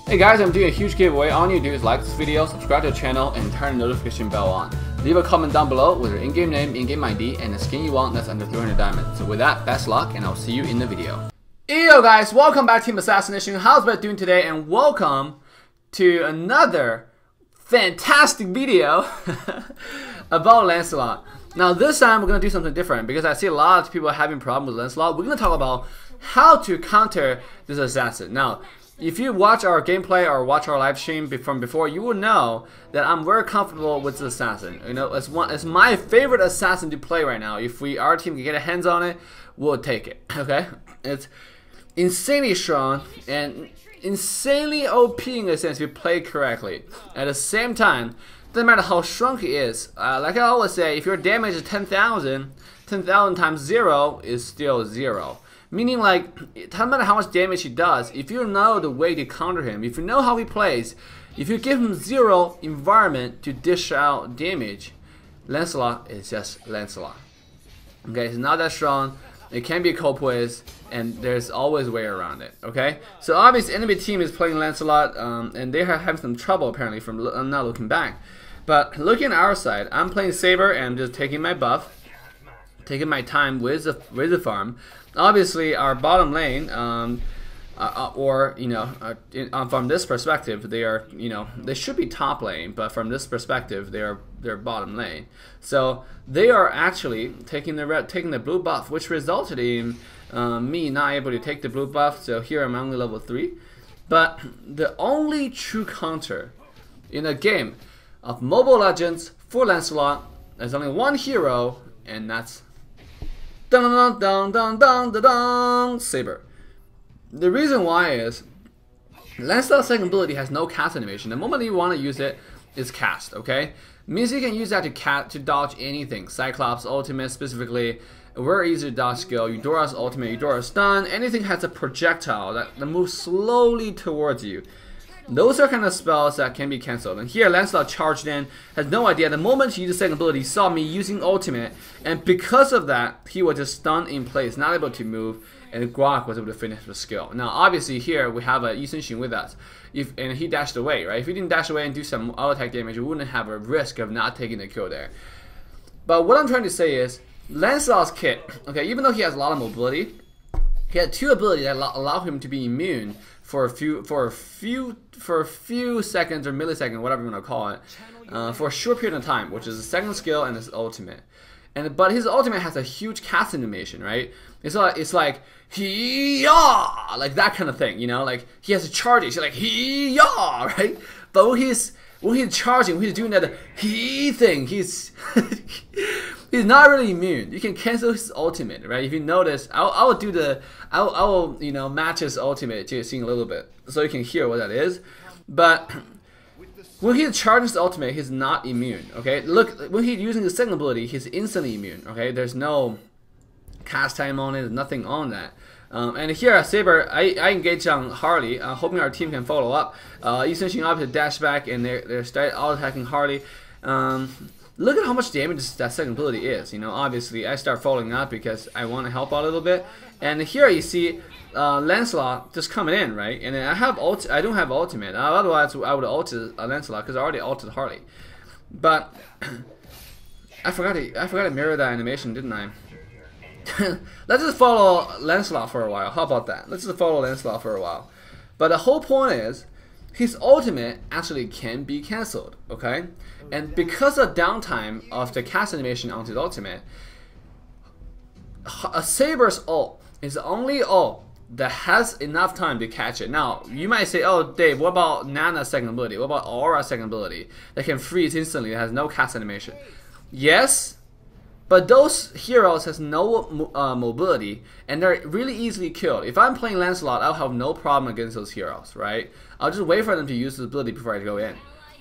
Hey guys, I'm doing a huge giveaway. All you do is like this video, subscribe to the channel, and turn the notification bell on. Leave a comment down below with your in-game name, in-game ID, and the skin you want that's under 300 diamonds. So with that, best luck, and I'll see you in the video. Yo guys, welcome back to Team Assassination. How's everybody doing today? And welcome to another fantastic video about Lancelot. Now this time we're going to do something different because I see a lot of people having problems with Lancelot. We're going to talk about how to counter this assassin. Now, if you watch our gameplay or watch our live stream from before, you will know that I'm very comfortable with this assassin. You know, it's my favorite assassin to play right now. If our team can get a hands on it, we'll take it. Okay, it's insanely strong and insanely OP in a sense if you play correctly. At the same time, doesn't matter how strong he is. Like I always say, if your damage is 10,000, 10,000 times 0 is still 0. Meaning, like, it doesn't matter how much damage he does, if you know the way to counter him, if you know how he plays, if you give him 0 environment to dish out damage, Lancelot is just Lancelot. Okay, it's not that strong, it can be cope with, and there's always a way around it, okay? So obviously, enemy team is playing Lancelot, and they are having some trouble, apparently, from not looking back. But looking at our side, I'm playing Saber, and I'm just taking my buff, taking my time with the farm. Obviously, our bottom lane, from this perspective, they are, they should be top lane, but from this perspective, they're bottom lane. So they are actually taking the blue buff, which resulted in me not able to take the blue buff. So here I'm only level 3. But the only true counter in a game of Mobile Legends for Lancelot, there's only one hero, and that's dun dun dun dun dun dun Saber. The reason why is Lancelot's second ability has no cast animation. The moment you want to use it is cast, okay? Means you can use that to dodge anything. Cyclops ultimate specifically, very easy to dodge skill. Eudora's ultimate, Eudora's stun, anything has a projectile that moves slowly towards you. Those are kind of spells that can be cancelled. And here, Lancelot charged in, has no idea. The moment he used the second ability, he saw me using ultimate, and because of that, he was just stunned in place, not able to move, and Grok was able to finish the skill. Now, obviously, here we have a Yi Sun-Shin with us, and he dashed away, right? If he didn't dash away and do some auto attack damage, we wouldn't have a risk of not taking the kill there. But what I'm trying to say is, Lancelot's kit, okay, even though he has a lot of mobility, he had 2 abilities that allow him to be immune for a few seconds or milliseconds, whatever you want to call it, for a short period of time, which is his second skill and his ultimate. But his ultimate has a huge cast animation, right? It's like he-yah, like that kind of thing, like he has to charge it, so like he-yah, right? But when he's charging, when he's doing that he thing, he's he's not really immune. You can cancel his ultimate, right? If you notice, I will match his ultimate to see a little bit, so you can hear what that is. But when he's charging his ultimate, he's not immune. Okay, look, when he's using his second ability, he's instantly immune. Okay, there's no cast time on it, there's nothing on that. And here at Saber, I engage on Harley, hoping our team can follow up. Yi Sun-Shin up to dash back, and they're start auto-attacking Harley. Look at how much damage that second ability is. Obviously, I start following up because I want to help out a little bit. And here you see Lancelot just coming in, right? And then I don't have ultimate. Otherwise, I would have ulted Lancelot because I already ulted Harley. But I forgot to mirror that animation, didn't I? Let's just follow Lancelot for a while. How about that? Let's just follow Lancelot for a while. But the whole point is, his ultimate actually can be cancelled, okay? And because of downtime of the cast animation onto the ultimate, a Saber's ult is the only ult that has enough time to catch it. Now, you might say, oh, Dave, what about Nana's second ability? What about Aura's second ability that can freeze instantly, that has no cast animation? Yes, but those heroes has no mobility, and they're really easily killed. If I'm playing Lancelot, I'll have no problem against those heroes, right? I'll just wait for them to use the ability before I go in.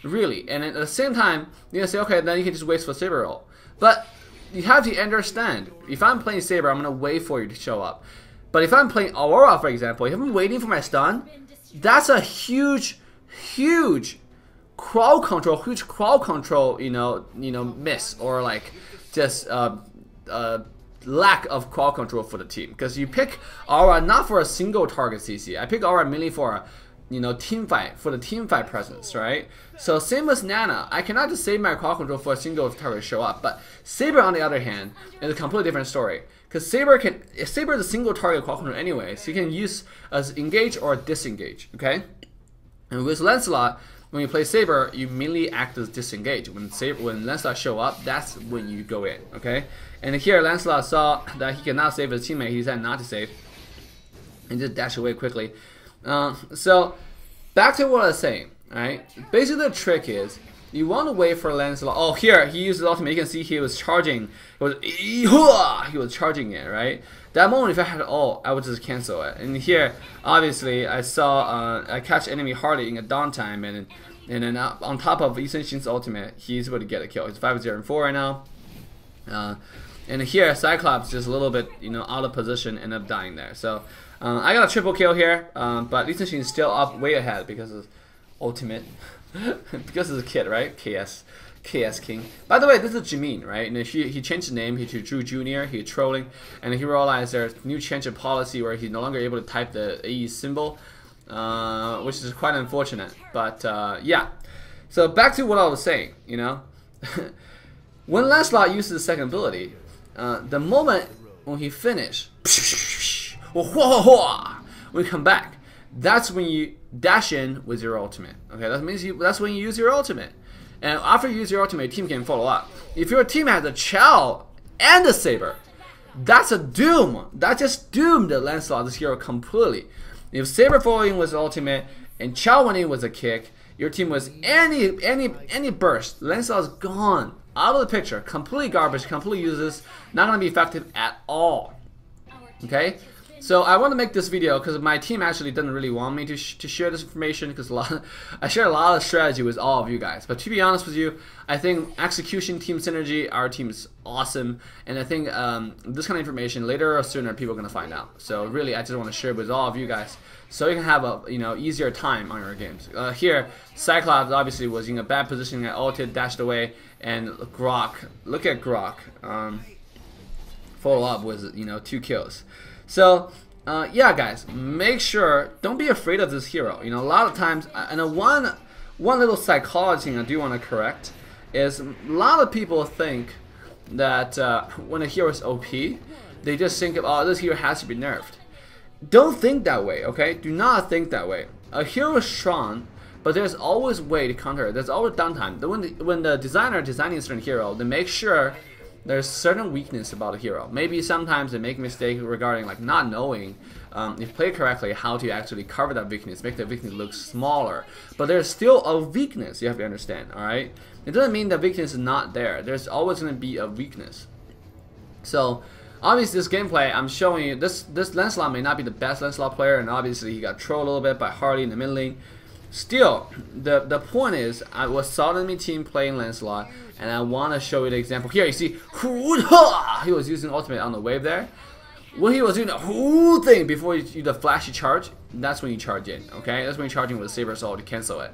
Really. And at the same time, you say, okay, then you can just wait for Saber ult. But you have to understand, if I'm playing Saber, I'm going to wait for you to show up. But if I'm playing Aurora, for example, if I'm waiting for my stun, that's a huge crowd control, miss, or like just lack of crowd control for the team. Because you pick Aura not for a single target CC. I pick Aura mainly for team fight, for the team fight presence, right? So same as Nana, I cannot just save my quad control for a single target show up, but Saber on the other hand is a completely different story. Because Saber is a single target quad control anyway, so you can use as engage or disengage, okay? And with Lancelot, when you play Saber, you mainly act as disengage. When Lancelot show up, that's when you go in, okay? And here Lancelot saw that he cannot save his teammate, he decided not to save, and just dash away quickly. So back to what I was saying, right? Basically the trick is you want to wait for Lancelot. Oh, here he used his ultimate. You can see he was charging. He was charging it, right? That moment, if I had ult, I would just cancel it. And here, obviously, I saw I catch enemy hardly in a downtime, and then on top of Lee Sin-shin's ultimate, he's able to get a kill. He's 5-0-4 right now. And here, Cyclops just a little bit, out of position, end up dying there. So I got a triple kill here, but Lee Sin-shin is still up way ahead because of ultimate. Because of the kid, right? KS King. By the way, this is Jimin, right? And he changed the name to Drew Jr. He's trolling, and he realized there's new change of policy where he's no longer able to type the AE symbol, which is quite unfortunate. But yeah. So back to what I was saying, when Lancelot uses the second ability, the moment when he finishes, when you come back, that's when you dash in with your ultimate. Okay, that means that's when you use your ultimate. And after you use your ultimate, team can follow up. If your team has a Chow and a Saber, that's a doom. That just doomed Lancelot, this hero, completely. If Saber following was ultimate and Chow winning was a kick, your team was any burst, Lancelot's gone out of the picture, completely garbage, completely useless, not gonna be effective at all. Okay. So I want to make this video because my team actually doesn't really want me to share this information, because I share a lot of strategy with all of you guys. But to be honest with you, I think execution, team synergy, our team is awesome, and I think this kind of information later or sooner people are gonna find out. So really, I just want to share it with all of you guys so you can have a easier time on your games. Here, Cyclops obviously was in a bad position, got ulted, dashed away, and Grok. Look at Grok. Follow up with 2 kills. So, yeah, guys, make sure, don't be afraid of this hero. A lot of times, and one little psychology thing I do want to correct is a lot of people think that when a hero is OP, they just think of, oh, this hero has to be nerfed. Don't think that way, okay? Do not think that way. A hero is strong, but there's always a way to counter it. There's always downtime. When the designer designing a certain hero, they make sure there's certain weakness about a hero. Maybe sometimes they make mistakes regarding not knowing, if you play correctly, how to actually cover that weakness, make the weakness look smaller. But there's still a weakness, you have to understand, alright? It doesn't mean that weakness is not there. There's always going to be a weakness. So, obviously this gameplay, I'm showing you, this Lancelot may not be the best Lancelot player, and obviously he got trolled a little bit by Harley in the mid lane. Still, the point is, I saw the enemy team playing Lancelot, and I want to show you the example. Here you see, he was using ultimate on the wave there. When he was doing the whole thing before you do the flashy charge, that's when you charge in, okay? That's when you're charging with a Saber Soul to cancel it.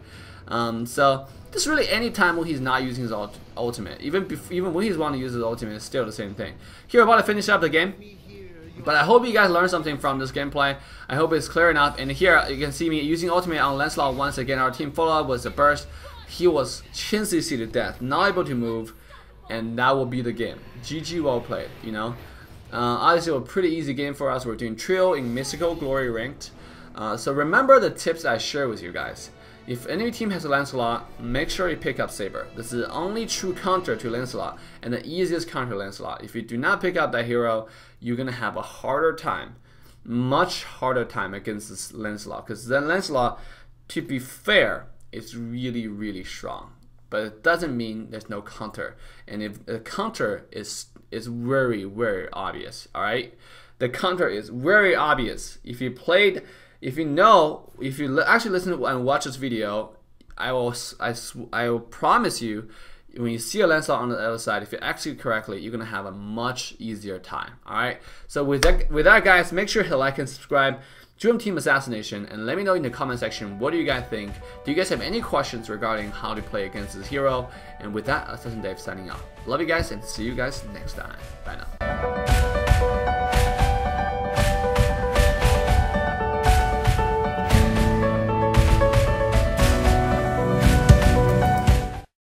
So, just really any time when he's not using his ultimate. Even when he's wanting to use his ultimate, it's still the same thing. Here, we're about to finish up the game. But I hope you guys learned something from this gameplay. I hope it's clear enough. And here you can see me using ultimate on Lancelot once again. Our team follow up was a burst. He was chin CC to death, not able to move, and that will be the game. GG, well played. Obviously a pretty easy game for us. We're doing trio in Mythical Glory ranked. So remember the tips I share with you guys. If any team has a Lancelot, make sure you pick up Saber. This is the only true counter to Lancelot, and the easiest counter to Lancelot. If you do not pick up that hero, you're gonna have a harder time, much harder time against this Lancelot. Because then Lancelot, to be fair, is really strong. But it doesn't mean there's no counter. And if the counter is very obvious, alright? The counter is very obvious. If you actually listen and watch this video, I will promise you, when you see a Lancelot on the other side, if you execute correctly, you're gonna have a much easier time. Alright? So with that guys, make sure to like and subscribe. Dream Team Assassination, and let me know in the comment section, what do you guys think? Do you guys have any questions regarding how to play against this hero? And with that, Assassin Dave signing off. Love you guys, and see you guys next time. Bye now.